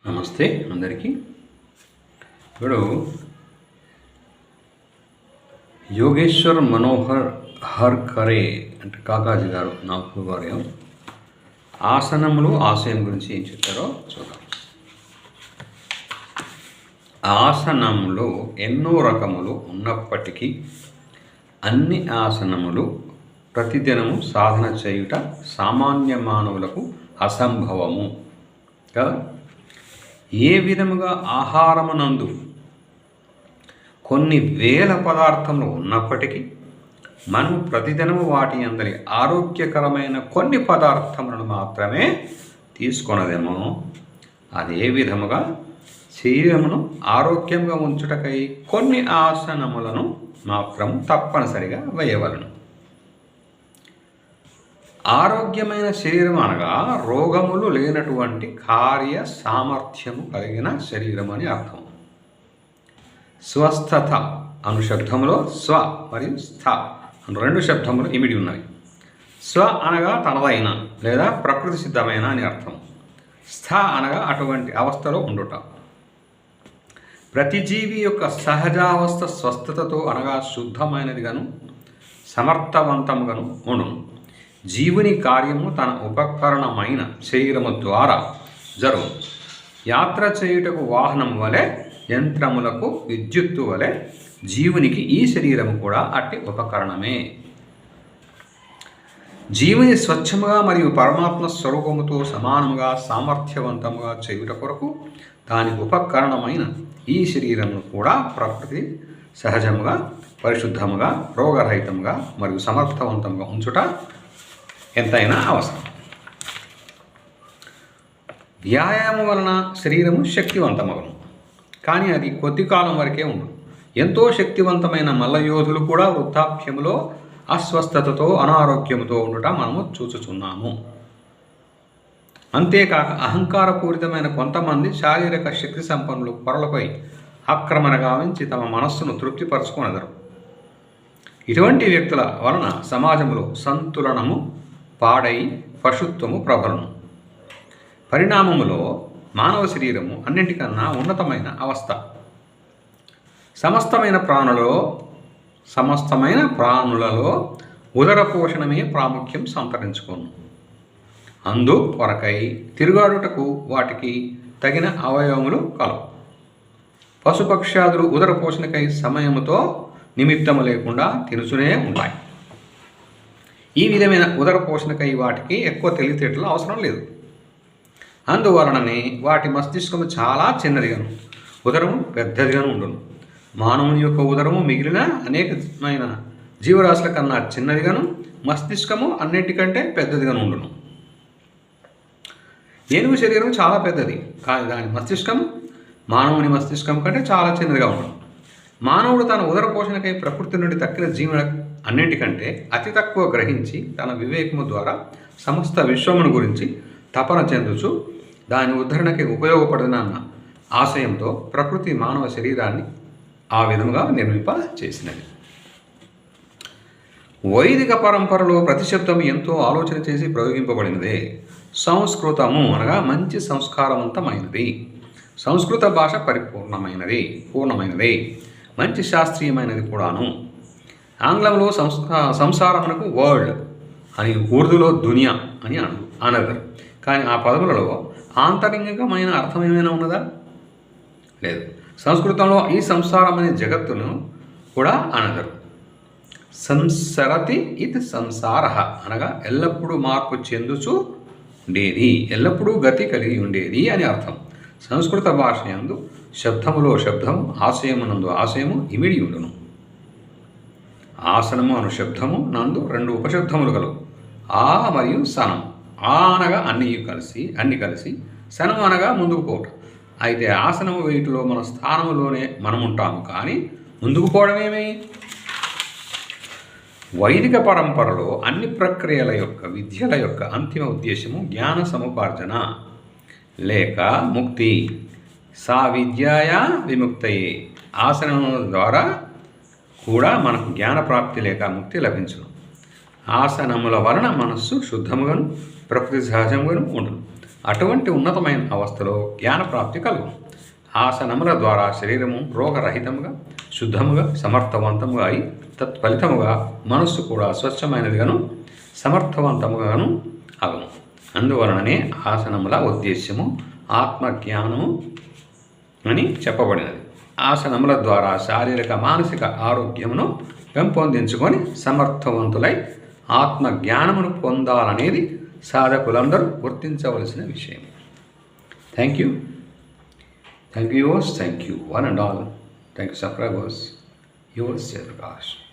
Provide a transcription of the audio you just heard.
నమస్తే అందరికీ. ఇప్పుడు యోగేశ్వర్ మనోహర్ హర్కరే అంటే కాకాజీ గారు నాగపూర్ వారు ఆసనములు ఆశయం గురించి ఏం చెప్పారో చూద్దాం. ఆసనములు ఎన్నో రకములు ఉన్నప్పటికీ అన్ని ఆసనములు ప్రతిదినము సాధన చేయుట సామాన్య మానవులకు అసంభవము కదా. ఏ విధముగా ఆహారమునందు కొన్ని వేల పదార్థములు ఉన్నప్పటికీ మనము ప్రతిదినము వాటి అందరి ఆరోగ్యకరమైన కొన్ని పదార్థములను మాత్రమే తీసుకొనదేమో, అదే విధముగా శరీరమును ఆరోగ్యంగా ఉంచుటకై కొన్ని ఆసనములను మాత్రం తప్పనిసరిగా వేయవలను. ఆరోగ్యమైన శరీరం అనగా రోగములు లేనటువంటి కార్య సామర్థ్యము కలిగిన శరీరం అని అర్థం. స్వస్థత అను శబ్దములో స్వ మరియు స్థ అను రెండు శబ్దములు ఇమిడి ఉన్నాయి. స్వ అనగా తనదైన లేదా ప్రకృతి సిద్ధమైన అని అర్థం. స్థ అనగా అటువంటి అవస్థలో ఉండుట. ప్రతి జీవి యొక్క సహజావస్థ స్వస్థతతో అనగా శుద్ధమైనదిగాను సమర్థవంతముగాను ఉండును. జీవుని కార్యము తన ఉపకరణమైన శరీరము ద్వారా జరుగు. యాత్ర చేయుటకు వాహనం వలె, యంత్రములకు విద్యుత్తు వలె జీవునికి ఈ శరీరము కూడా అట్టి ఉపకరణమే. జీవుని స్వచ్ఛముగా మరియు పరమాత్మ స్వరూపముతో సమానముగా సామర్థ్యవంతముగా చేయుట కొరకు దాని ఉపకరణమైన ఈ శరీరమును కూడా ప్రకృతి సహజముగా, పరిశుద్ధముగా, రోగరహితముగా మరియు సమర్థవంతంగా ఉంచుట ఎంతైనా అవసరం. వ్యాయామం వలన శరీరము శక్తివంతమగును, కానీ అది కొద్ది కాలం వరకే ఉండు. ఎంతో శక్తివంతమైన మల్లయోధులు కూడా వృద్ధాప్యములో అస్వస్థతతో అనారోగ్యముతో ఉండుట మనము చూచుచున్నాము. అంతేకాక అహంకారపూరితమైన కొంతమంది శారీరక శక్తి సంపన్నులు పొరలపై ఆక్రమణ గావించి తమ మనస్సును తృప్తిపరచుకొనెదరు. ఇటువంటి వ్యక్తుల వలన సమాజంలో సంతులనము పాడై పశుత్వము ప్రబలను. పరిణామములో మానవ శరీరము అన్నింటికన్నా ఉన్నతమైన అవస్థ. సమస్తమైన ప్రాణులలో ఉదర పోషణమే ప్రాముఖ్యం సంతరించుకోను. అందు కొరకై తిరుగాడుటకు వాటికి తగిన అవయవములు కలవు. పశుపక్ష్యాదులు ఉదర పోషణకై సమయముతో నిమిత్తము లేకుండా తినుచునే ఉంటాయి. ఈ విధమైన ఉదర పోషణకై వాటికి ఎక్కువ తెలివితేటలు అవసరం లేదు. అందువలననే వాటి మస్తిష్కము చాలా చిన్నదిగాను, ఉదరము పెద్దదిగాను ఉండును. మానవుని యొక్క ఉదరము మిగిలిన అనేకమైన జీవరాశుల కన్నా చిన్నదిగాను, మస్తిష్కము అన్నిటికంటే పెద్దదిగాను ఉండును. ఏనుగు శరీరం చాలా పెద్దది, కానీ దాని మస్తిష్కం మానవుని మస్తిష్కం కంటే చాలా చిన్నదిగా ఉండును. మానవుడు తన ఉదర పోషణకై ప్రకృతి నుండి తక్కిన జీవుల అన్నింటికంటే అతి తక్కువ గ్రహించి తన వివేకము ద్వారా సమస్త విశ్వమును గురించి తపన చెందుచు దాని ఉద్ధరణకి ఉపయోగపడునన్న ఆశయంతో ప్రకృతి మానవ శరీరాన్ని ఆ విధముగా నిర్మింప చేసినది. వైదిక పరంపరలో ప్రతిశబ్దం ఎంతో ఆలోచన చేసి ప్రయోగింపబడినదే. సంస్కృతము అనగా మంచి సంస్కారవంతమైనది. సంస్కృత భాష పూర్ణమైనది, మంచి శాస్త్రీయమైనది కూడాను. ఆంగ్లంలో సంసారమునకు వరల్డ్ అని, ఉర్దూలో దునియా అని అనదరు. కానీ ఆ పదములలో ఆంతరంగికమైన అర్థం ఏమైనా ఉన్నదా? లేదు. సంస్కృతంలో ఈ సంసారం అనే జగత్తును కూడా అనదరు. సంసరతి ఇది సంసార అనగా ఎల్లప్పుడూ మార్పు చెందుచు ఉండేది, ఎల్లప్పుడూ గతి కలిగి ఉండేది అని అర్థం. సంస్కృత భాష యందు శబ్దములో శబ్దము, ఆశయమునందు ఆశయము ఇమిడి ఉండును. ఆసనము అను శబ్దము నందు రెండు ఉపశబ్దములు కలవు, ఆ మరియు సనం. ఆ అనగా అన్ని కలిసి, సనం అనగా ముందుకు పోవటం. అయితే ఆసనము వేటిలో మన స్థానములోనే మనముంటాము, కానీ ముందుకు పోవడమేమి? వైదిక పరంపరలో అన్ని ప్రక్రియల యొక్క విద్యల యొక్క అంతిమ ఉద్దేశము జ్ఞాన సముపార్జన లేక ముక్తి. సా విద్యాయా విముక్తయే. ఆసనం ద్వారా కూడా మనకు జ్ఞానప్రాప్తి లేక ముక్తి లభించును. ఆసనముల వలన మనస్సు శుద్ధముగాను ప్రకృతి సహజముగాను ఉండును. అటువంటి ఉన్నతమైన అవస్థలో జ్ఞానప్రాప్తి కలుగు. ఆసనముల ద్వారా శరీరము రోగరహితముగా, శుద్ధముగా, సమర్థవంతముగా అయి తత్ఫలితముగా మనస్సు కూడా స్వచ్ఛమైనదిగాను సమర్థవంతముగాను అగము. అందువలననే ఆసనముల ఉద్దేశ్యము ఆత్మజ్ఞానము అని చెప్పబడినది. ఆసనముల ద్వారా శారీరక మానసిక ఆరోగ్యమును పెంపొందించుకొని సమర్థవంతులై ఆత్మజ్ఞానమును పొందాలనేది సాధకులందరూ గుర్తించవలసిన విషయం. Thank you viewers, thank you one and all. Thank you subscribers. Yours, Jai Prakash.